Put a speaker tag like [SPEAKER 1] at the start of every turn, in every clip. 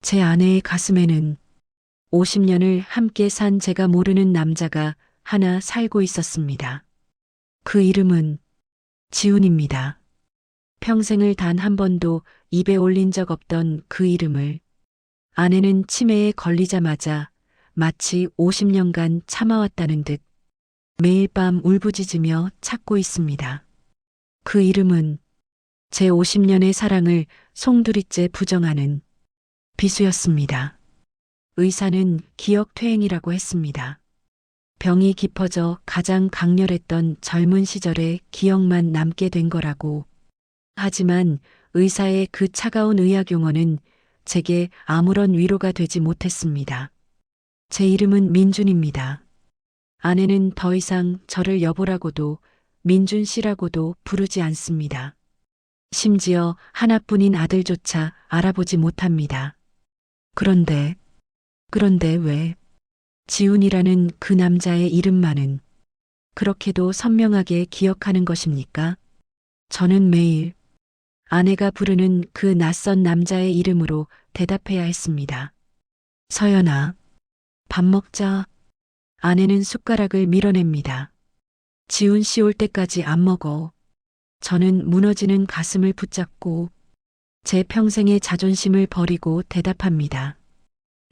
[SPEAKER 1] 제 아내의 가슴에는 50년을 함께 산 제가 모르는 남자가 하나 살고 있었습니다. 그 이름은 지훈입니다. 평생을 단 한 번도 입에 올린 적 없던 그 이름을 아내는 치매에 걸리자마자 마치 50년간 참아왔다는 듯 매일 밤 울부짖으며 찾고 있습니다. 그 이름은 제 50년의 사랑을 송두리째 부정하는 비수였습니다. 의사는 기억 퇴행이라고 했습니다. 병이 깊어져 가장 강렬했던 젊은 시절의 기억만 남게 된 거라고. 하지만 의사의 그 차가운 의학 용어는 제게 아무런 위로가 되지 못했습니다. 제 이름은 민준입니다. 아내는 더 이상 저를 여보라고도 민준 씨라고도 부르지 않습니다. 심지어 하나뿐인 아들조차 알아보지 못합니다. 그런데 왜 지훈이라는 그 남자의 이름만은 그렇게도 선명하게 기억하는 것입니까? 저는 매일 아내가 부르는 그 낯선 남자의 이름으로 대답해야 했습니다. 서연아, 밥 먹자. 아내는 숟가락을 밀어냅니다. 지훈 씨 올 때까지 안 먹어. 저는 무너지는 가슴을 붙잡고 제 평생의 자존심을 버리고 대답합니다.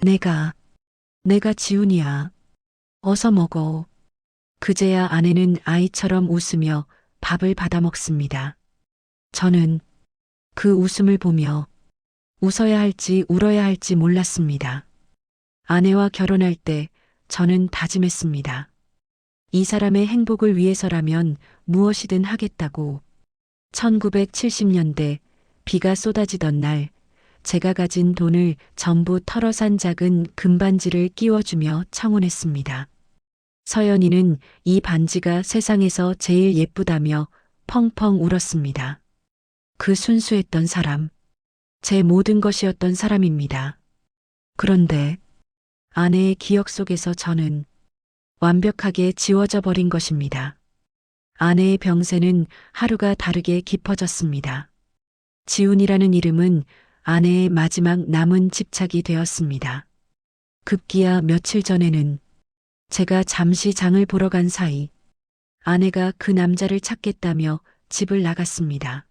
[SPEAKER 1] 내가 지훈이야. 어서 먹어. 그제야 아내는 아이처럼 웃으며 밥을 받아 먹습니다. 저는 그 웃음을 보며 웃어야 할지 울어야 할지 몰랐습니다. 아내와 결혼할 때 저는 다짐했습니다. 이 사람의 행복을 위해서라면 무엇이든 하겠다고. 1970년대 비가 쏟아지던 날 제가 가진 돈을 전부 털어 산 작은 금반지를 끼워주며 청혼했습니다. 서연이는 이 반지가 세상에서 제일 예쁘다며 펑펑 울었습니다. 그 순수했던 사람, 제 모든 것이었던 사람입니다. 그런데 아내의 기억 속에서 저는 완벽하게 지워져 버린 것입니다. 아내의 병세는 하루가 다르게 깊어졌습니다. 지훈이라는 이름은 아내의 마지막 남은 집착이 되었습니다. 급기야 며칠 전에는 제가 잠시 장을 보러 간 사이 아내가 그 남자를 찾겠다며 집을 나갔습니다.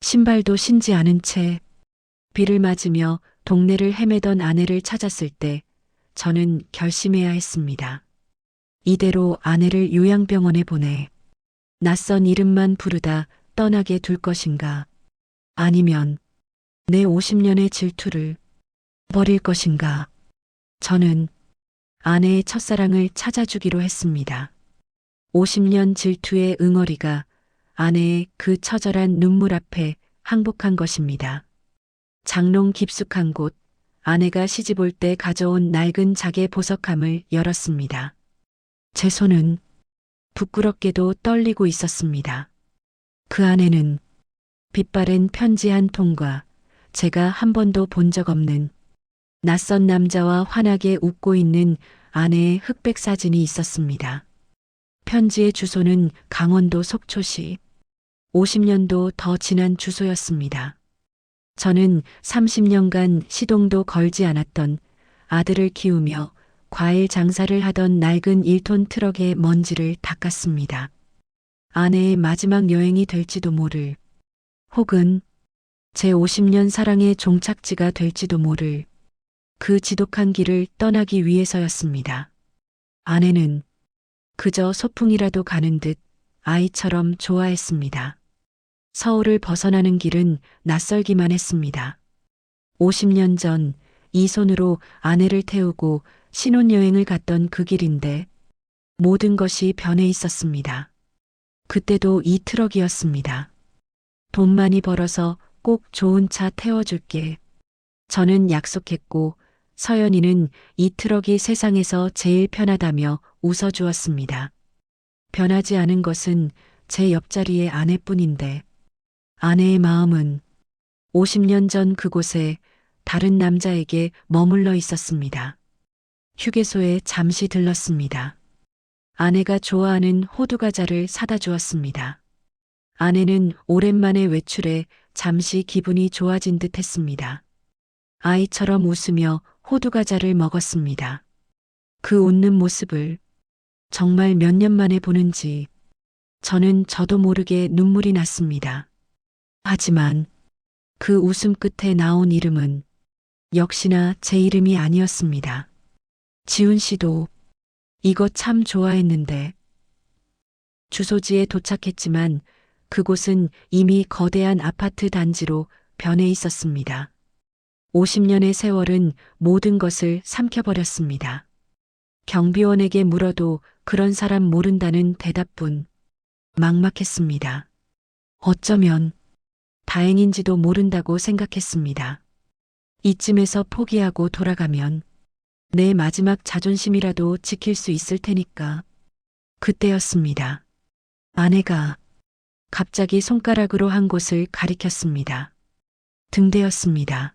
[SPEAKER 1] 신발도 신지 않은 채 비를 맞으며 동네를 헤매던 아내를 찾았을 때 저는 결심해야 했습니다. 이대로 아내를 요양병원에 보내 낯선 이름만 부르다 떠나게 둘 것인가, 아니면 내 50년의 질투를 버릴 것인가. 저는 아내의 첫사랑을 찾아주기로 했습니다. 50년 질투의 응어리가 아내의 그 처절한 눈물 앞에 항복한 것입니다. 장롱 깊숙한 곳, 아내가 시집 올 때 가져온 낡은 자개 보석함을 열었습니다. 제 손은 부끄럽게도 떨리고 있었습니다. 그 안에는 빛바랜 편지 한 통과 제가 한 번도 본 적 없는 낯선 남자와 환하게 웃고 있는 아내의 흑백 사진이 있었습니다. 편지의 주소는 강원도 속초시, 50년도 더 지난 주소였습니다. 저는 30년간 시동도 걸지 않았던 아들을 키우며 과일 장사를 하던 낡은 1톤 트럭의 먼지를 닦았습니다. 아내의 마지막 여행이 될지도 모를, 혹은 제 50년 사랑의 종착지가 될지도 모를 그 지독한 길을 떠나기 위해서였습니다. 아내는 그저 소풍이라도 가는 듯 아이처럼 좋아했습니다. 서울을 벗어나는 길은 낯설기만 했습니다. 50년 전 이 손으로 아내를 태우고 신혼여행을 갔던 그 길인데 모든 것이 변해 있었습니다. 그때도 이 트럭이었습니다. 돈 많이 벌어서 꼭 좋은 차 태워줄게. 저는 약속했고 서연이는 이 트럭이 세상에서 제일 편하다며 웃어주었습니다. 변하지 않은 것은 제 옆자리의 아내뿐인데 아내의 마음은 50년 전 그곳에 다른 남자에게 머물러 있었습니다. 휴게소에 잠시 들렀습니다. 아내가 좋아하는 호두과자를 사다 주었습니다. 아내는 오랜만에 외출해 잠시 기분이 좋아진 듯 했습니다. 아이처럼 웃으며 호두과자를 먹었습니다. 그 웃는 모습을 정말 몇 년 만에 보는지 저는 저도 모르게 눈물이 났습니다. 하지만 그 웃음 끝에 나온 이름은 역시나 제 이름이 아니었습니다. 지훈 씨도 이거 참 좋아했는데. 주소지에 도착했지만 그곳은 이미 거대한 아파트 단지로 변해 있었습니다. 50년의 세월은 모든 것을 삼켜버렸습니다. 경비원에게 물어도 그런 사람 모른다는 대답뿐. 막막했습니다. 어쩌면 다행인지도 모른다고 생각했습니다. 이쯤에서 포기하고 돌아가면 내 마지막 자존심이라도 지킬 수 있을 테니까. 그때였습니다. 아내가 갑자기 손가락으로 한 곳을 가리켰습니다. 등대였습니다.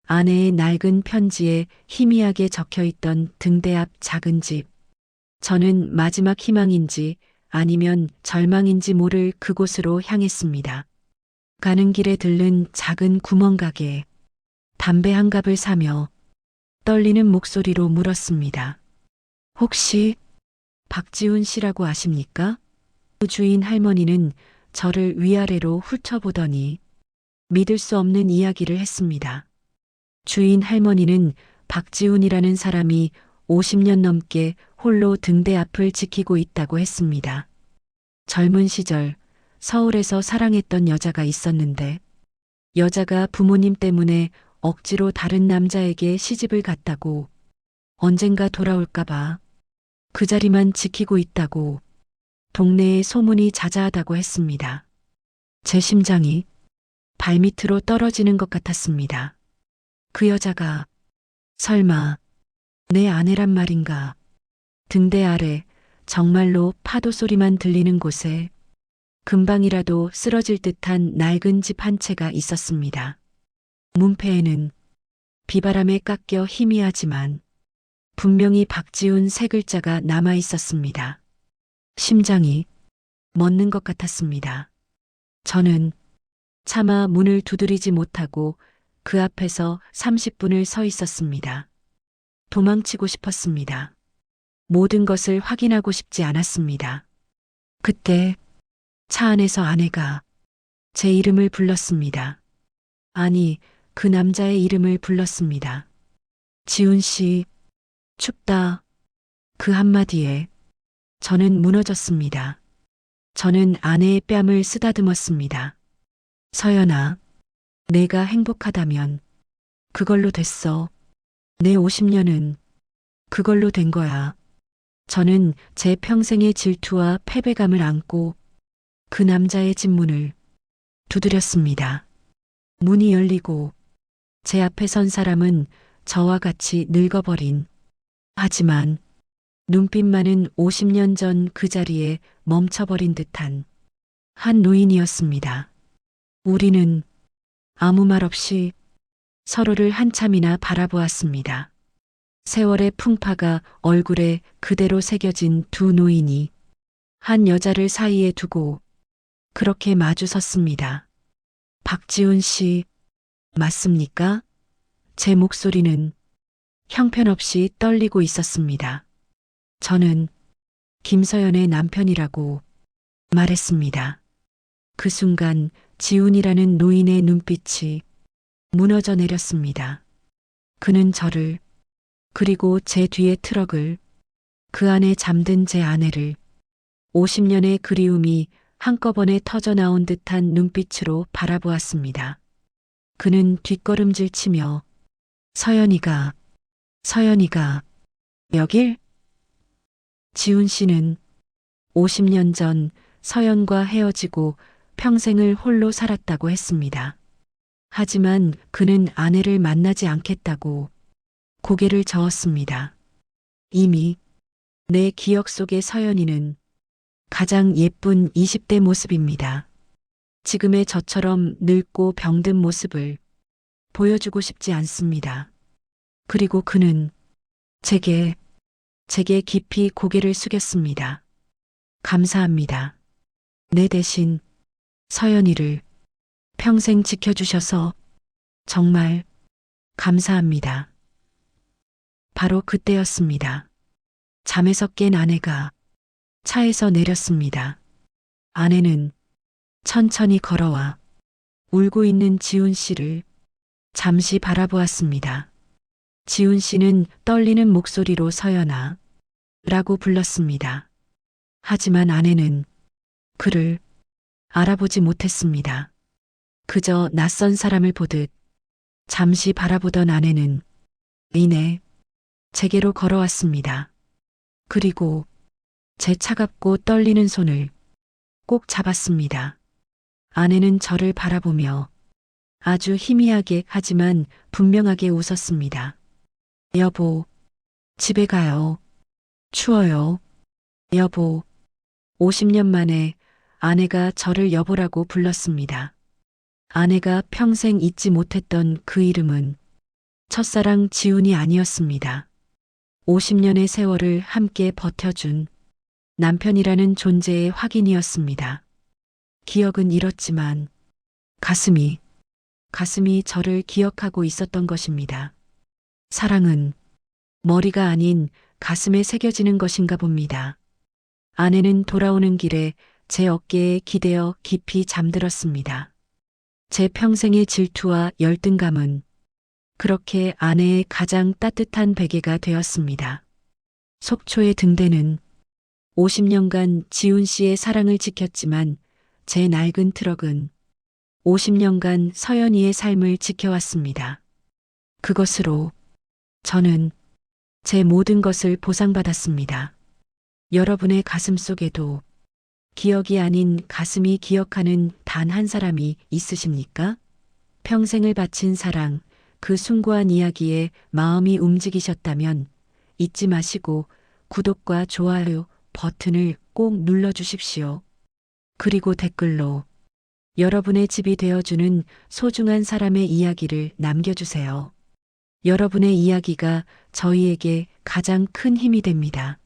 [SPEAKER 1] 아내의 낡은 편지에 희미하게 적혀 있던 등대 앞 작은 집. 저는 마지막 희망인지 아니면 절망인지 모를 그곳으로 향했습니다. 가는 길에 들른 작은 구멍가게 담배 한 갑을 사며 떨리는 목소리로 물었습니다. 혹시 박지훈 씨라고 아십니까? 그 주인 할머니는 저를 위아래로 훑어보더니 믿을 수 없는 이야기를 했습니다. 주인 할머니는 박지훈이라는 사람이 50년 넘게 홀로 등대 앞을 지키고 있다고 했습니다. 젊은 시절 서울에서 사랑했던 여자가 있었는데 여자가 부모님 때문에 억지로 다른 남자에게 시집을 갔다고 언젠가 돌아올까봐 그 자리만 지키고 있다고 동네에 소문이 자자하다고 했습니다. 제 심장이 발밑으로 떨어지는 것 같았습니다. 그 여자가 설마 내 아내란 말인가. 등대 아래 정말로 파도 소리만 들리는 곳에 금방이라도 쓰러질 듯한 낡은 집 한 채가 있었습니다. 문패에는 비바람에 깎여 희미하지만 분명히 박지훈 세 글자가 남아 있었습니다. 심장이 멎는 것 같았습니다. 저는 차마 문을 두드리지 못하고 그 앞에서 30분을 서 있었습니다. 도망치고 싶었습니다. 모든 것을 확인하고 싶지 않았습니다. 그때 차 안에서 아내가 제 이름을 불렀습니다. 아니, 그 남자의 이름을 불렀습니다. 지훈 씨, 춥다. 그 한마디에 저는 무너졌습니다. 저는 아내의 뺨을 쓰다듬었습니다. 서연아, 내가 행복하다면 그걸로 됐어. 내 50년은 그걸로 된 거야. 저는 제 평생의 질투와 패배감을 안고 그 남자의 집 문을 두드렸습니다. 문이 열리고 제 앞에 선 사람은 저와 같이 늙어버린, 하지만 눈빛만은 50년 전 그 자리에 멈춰버린 듯한 한 노인이었습니다. 우리는 아무 말 없이 서로를 한참이나 바라보았습니다. 세월의 풍파가 얼굴에 그대로 새겨진 두 노인이 한 여자를 사이에 두고 그렇게 마주 섰습니다. 박지훈 씨, 맞습니까? 제 목소리는 형편없이 떨리고 있었습니다. 저는 김서연의 남편이라고 말했습니다. 그 순간 지훈이라는 노인의 눈빛이 무너져 내렸습니다. 그는 저를, 그리고 제 뒤에 트럭을, 그 안에 잠든 제 아내를 50년의 그리움이 한꺼번에 터져나온 듯한 눈빛으로 바라보았습니다. 그는 뒷걸음질 치며 서연이가 여길? 지훈 씨는 50년 전 서연과 헤어지고 평생을 홀로 살았다고 했습니다. 하지만 그는 아내를 만나지 않겠다고 고개를 저었습니다. 이미 내 기억 속의 서연이는 가장 예쁜 20대 모습입니다. 지금의 저처럼 늙고 병든 모습을 보여주고 싶지 않습니다. 그리고 그는 제게 깊이 고개를 숙였습니다. 감사합니다. 내 대신 서연이를 평생 지켜주셔서 정말 감사합니다. 바로 그때였습니다. 잠에서 깬 아내가 차에서 내렸습니다. 아내는 천천히 걸어와 울고 있는 지훈 씨를 잠시 바라보았습니다. 지훈 씨는 떨리는 목소리로 서연아 라고 불렀습니다. 하지만 아내는 그를 알아보지 못했습니다. 그저 낯선 사람을 보듯 잠시 바라보던 아내는 이내 제게로 걸어왔습니다. 그리고 제 차갑고 떨리는 손을 꼭 잡았습니다. 아내는 저를 바라보며 아주 희미하게 하지만 분명하게 웃었습니다. 여보, 집에 가요. 추워요. 여보, 50년 만에 아내가 저를 여보라고 불렀습니다. 아내가 평생 잊지 못했던 그 이름은 첫사랑 지훈이 아니었습니다. 50년의 세월을 함께 버텨준 남편이라는 존재의 확인이었습니다. 기억은 잃었지만 가슴이 저를 기억하고 있었던 것입니다. 사랑은 머리가 아닌 가슴에 새겨지는 것인가 봅니다. 아내는 돌아오는 길에 제 어깨에 기대어 깊이 잠들었습니다. 제 평생의 질투와 열등감은 그렇게 아내의 가장 따뜻한 베개가 되었습니다. 속초의 등대는 50년간 지훈 씨의 사랑을 지켰지만 제 낡은 트럭은 50년간 서연이의 삶을 지켜왔습니다. 그것으로 저는 제 모든 것을 보상받았습니다. 여러분의 가슴 속에도 기억이 아닌 가슴이 기억하는 단 한 사람이 있으십니까? 평생을 바친 사랑, 그 숭고한 이야기에 마음이 움직이셨다면 잊지 마시고 구독과 좋아요 버튼을 꼭 눌러주십시오. 그리고 댓글로 여러분의 집이 되어주는 소중한 사람의 이야기를 남겨주세요. 여러분의 이야기가 저희에게 가장 큰 힘이 됩니다.